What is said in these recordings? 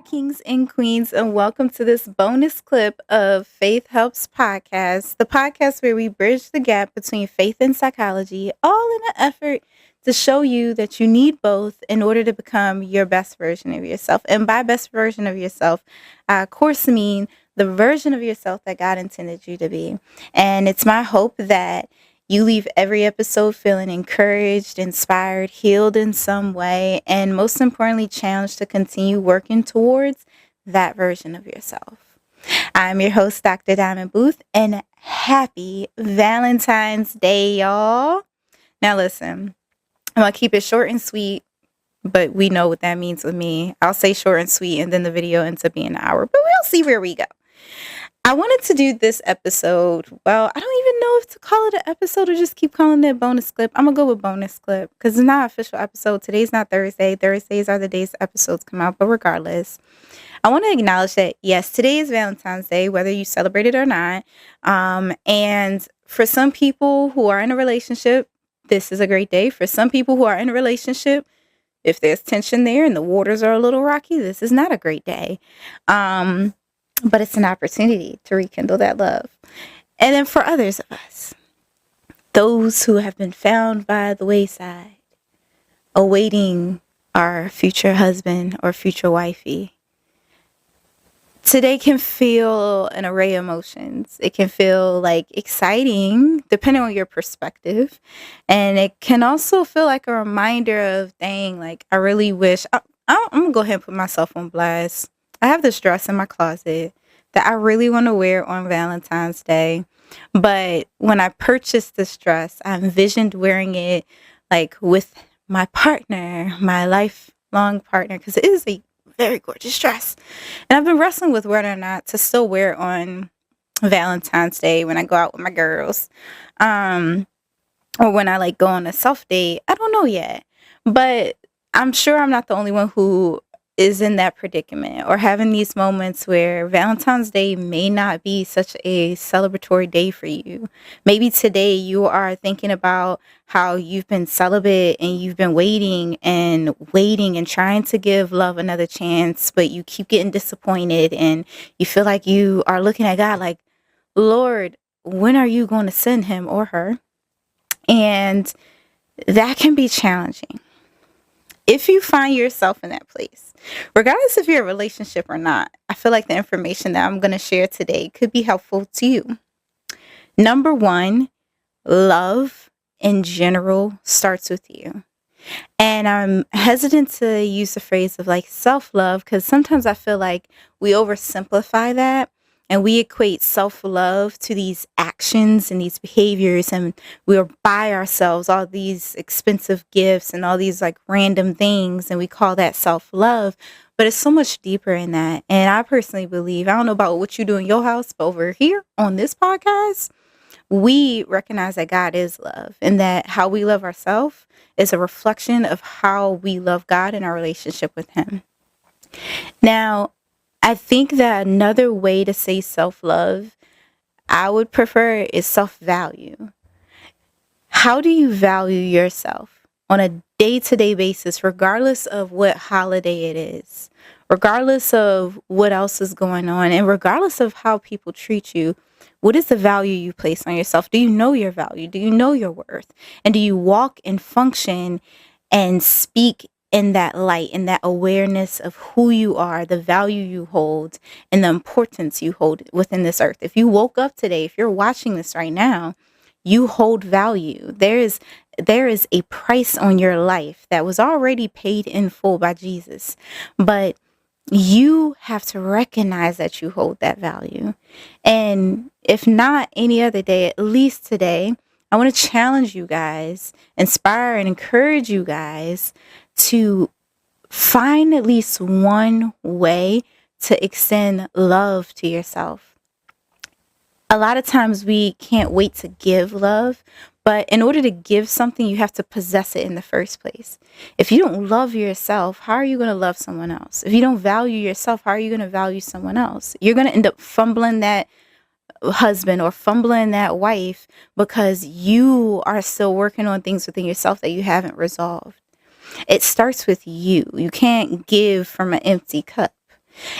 kings and queens, and welcome to this bonus clip of Faith Helps Podcast, the podcast where we bridge the gap between faith and psychology, all in an effort to show you that you need both in order to become your best version of yourself. And by best version of yourself, I of course mean the version of yourself that God intended you to be. And it's my hope that you leave every episode feeling encouraged, inspired, healed in some way, and most importantly, challenged to continue working towards that version of yourself. I'm your host, Dr. Diamond Booth, and happy Valentine's Day, y'all. Now, listen, I'm going to keep it short and sweet, but we know what that means with me. I'll say short and sweet, and then the video ends up being an hour, but we'll see where we go. I wanted to do this episode. Well, I don't even know if to call it an episode or just keep calling it a bonus clip. I'm going to go with bonus clip because it's not an official episode. Today's not Thursday. Thursdays are the days the episodes come out. But regardless, I want to acknowledge that, yes, today is Valentine's Day, whether you celebrate it or not. And for some people who are in a relationship, this is a great day. For some people who are in a relationship, if there's tension there and the waters are a little rocky, this is not a great day. But it's an opportunity to rekindle that love. And then for others of us, those who have been found by the wayside, awaiting our future husband or future wifey, today can feel an array of emotions. It can feel like exciting, depending on your perspective. And it can also feel like a reminder of, dang, like I really wish, I'm going to go ahead and put myself on blast. I have this dress in my closet that I really want to wear on Valentine's Day. But when I purchased this dress, I envisioned wearing it like with my partner, my lifelong partner, because it is a very gorgeous dress. And I've been wrestling with whether or not to still wear it on Valentine's Day when I go out with my girls. Or when I like go on a self date. I don't know yet. But I'm sure I'm not the only one who is in that predicament or having these moments where Valentine's Day may not be such a celebratory day for you. Maybe today you are thinking about how you've been celibate and you've been waiting and trying to give love another chance, but you keep getting disappointed and you feel like you are looking at God like, Lord, when are you going to send him or her? And that can be challenging. If you find yourself in that place, regardless if you're in a relationship or not, I feel like the information that I'm going to share today could be helpful to you. Number one, love in general starts with you. And I'm hesitant to use the phrase of like self-love because sometimes I feel like we oversimplify that. And we equate self-love to these actions and these behaviors, and we'll buy ourselves all these expensive gifts and all these like random things, and we call that self-love. But it's so much deeper in that. And I personally believe, I don't know about what you do in your house, but over here on this podcast, we recognize that God is love and that how we love ourselves is a reflection of how we love God in our relationship with him. Now, I think that another way to say self-love I would prefer is self-value. How do you value yourself on a day-to-day basis, regardless of what holiday it is, regardless of what else is going on, and regardless of how people treat you? What is the value you place on yourself? Do you know your value? Do you know your worth? And do you walk and function and speak in that light, in that awareness of who you are, the value you hold, and the importance you hold within this earth? If you woke up today, if you're watching this right now, you hold value. There is a price on your life that was already paid in full by Jesus. But you have to recognize that you hold that value. And if not any other day, at least today, I want to challenge you guys, inspire and encourage you guys to find at least one way to extend love to yourself. A lot of times we can't wait to give love, but in order to give something, you have to possess it in the first place. If you don't love yourself, how are you going to love someone else? If you don't value yourself, how are you going to value someone else? You're going to end up fumbling that husband or fumbling that wife because you are still working on things within yourself that you haven't resolved. It starts with you. You can't give from an empty cup.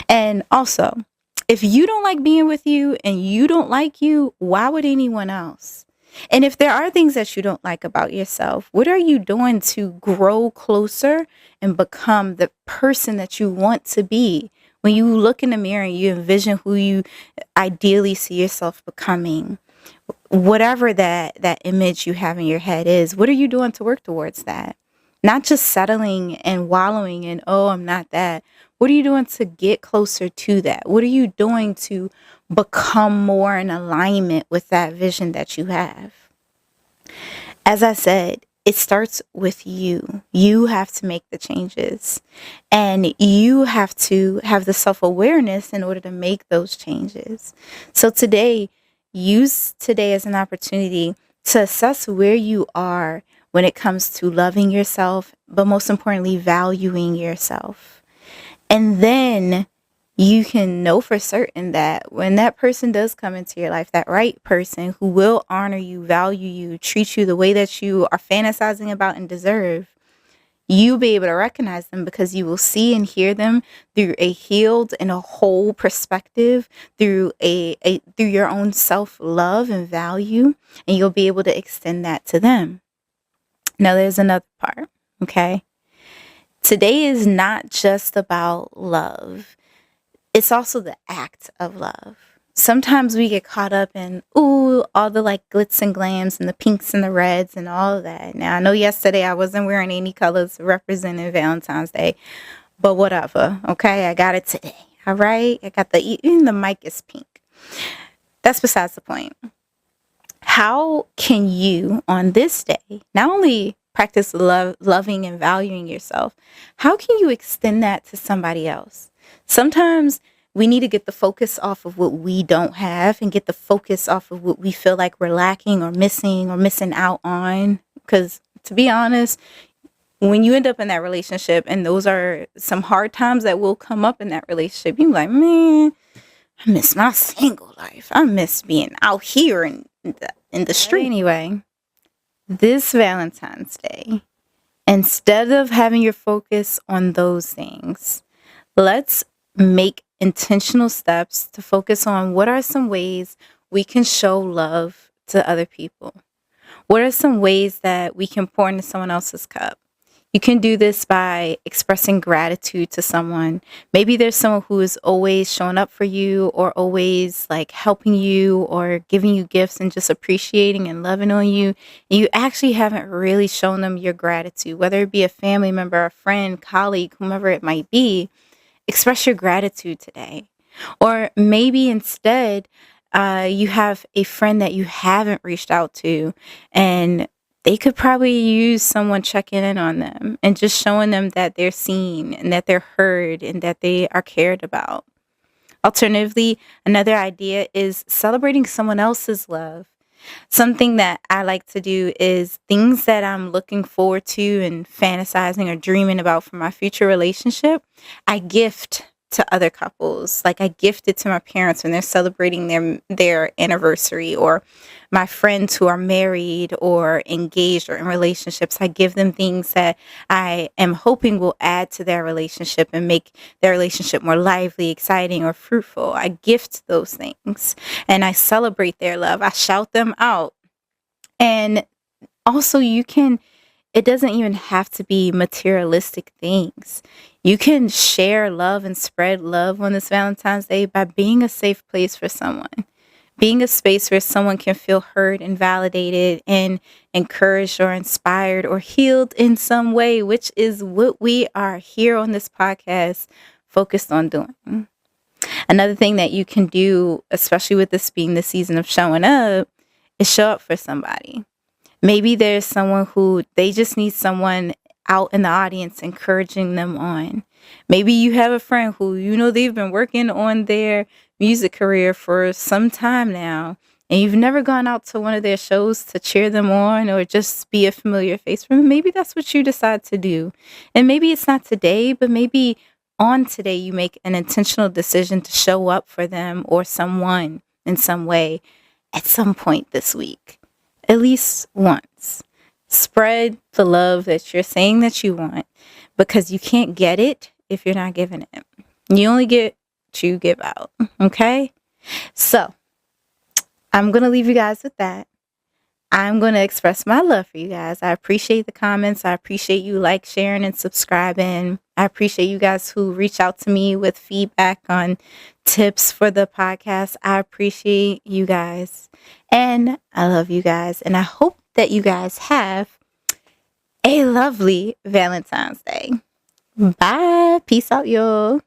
And also, if you don't like being with you and you don't like you, why would anyone else? And if there are things that you don't like about yourself, what are you doing to grow closer and become the person that you want to be? When you look in the mirror and you envision who you ideally see yourself becoming, whatever that image you have in your head is, what are you doing to work towards that? Not just settling and wallowing in, oh, I'm not that. What are you doing to get closer to that? What are you doing to become more in alignment with that vision that you have? As I said, it starts with you. You have to make the changes, and you have to have the self-awareness in order to make those changes. So today, use today as an opportunity to assess where you are when it comes to loving yourself, but most importantly, valuing yourself. And then you can know for certain that when that person does come into your life, that right person who will honor you, value you, treat you the way that you are fantasizing about and deserve, you'll be able to recognize them because you will see and hear them through a healed and a whole perspective, through through your own self-love and value, and you'll be able to extend that to them. Now there's another part, okay? Today is not just about love. It's also the act of love. Sometimes we get caught up in, ooh, all the like glitz and glams and the pinks and the reds and all of that. Now, I know yesterday I wasn't wearing any colors representing Valentine's Day, but whatever. Okay, I got it today. All right, I got even the mic is pink. That's besides the point. How can you on this day not only practice loving and valuing yourself, how can you extend that to somebody else? Sometimes we need to get the focus off of what we don't have and get the focus off of what we feel like we're lacking or missing out on. Because to be honest, when you end up in that relationship, and those are some hard times that will come up in that relationship, you're like, man, I miss my single life. I miss being out here in the street. Anyway, this Valentine's Day, instead of having your focus on those things, let's make intentional steps to focus on what are some ways we can show love to other people. What are some ways that we can pour into someone else's cup? You can do this by expressing gratitude to someone. Maybe there's someone who is always showing up for you or always like helping you or giving you gifts and just appreciating and loving on you. And you actually haven't really shown them your gratitude, whether it be a family member, a friend, colleague, whomever it might be. Express your gratitude today. Or maybe instead, you have a friend that you haven't reached out to, and they could probably use someone checking in on them and just showing them that they're seen and that they're heard and that they are cared about. Alternatively, another idea is celebrating someone else's love. Something that I like to do is things that I'm looking forward to and fantasizing or dreaming about for my future relationship, I gift to other couples. Like I gift it to my parents when they're celebrating their anniversary, or my friends who are married or engaged or in relationships. I give them things that I am hoping will add to their relationship and make their relationship more lively, exciting, or fruitful. I gift those things and I celebrate their love. I shout them out. And also it doesn't even have to be materialistic things. You can share love and spread love on this Valentine's Day by being a safe place for someone. Being a space where someone can feel heard and validated and encouraged or inspired or healed in some way, which is what we are here on this podcast focused on doing. Another thing that you can do, especially with this being the season of showing up, is show up for somebody. Maybe there's someone who they just need someone out in the audience encouraging them on. Maybe you have a friend who they've been working on their music career for some time now, and you've never gone out to one of their shows to cheer them on or just be a familiar face for them. Maybe that's what you decide to do. And maybe it's not today, but maybe on today you make an intentional decision to show up for them or someone in some way at some point this week. At least once. Spread the love that you're saying that you want, because you can't get it if you're not giving it. You only get what you give out. Okay? So I'm going to leave you guys with that. I'm going to express my love for you guys. I appreciate the comments. I appreciate you sharing, and subscribing. I appreciate you guys who reach out to me with feedback on tips for the podcast. I appreciate you guys. And I love you guys. And I hope that you guys have a lovely Valentine's Day. Bye. Peace out, y'all.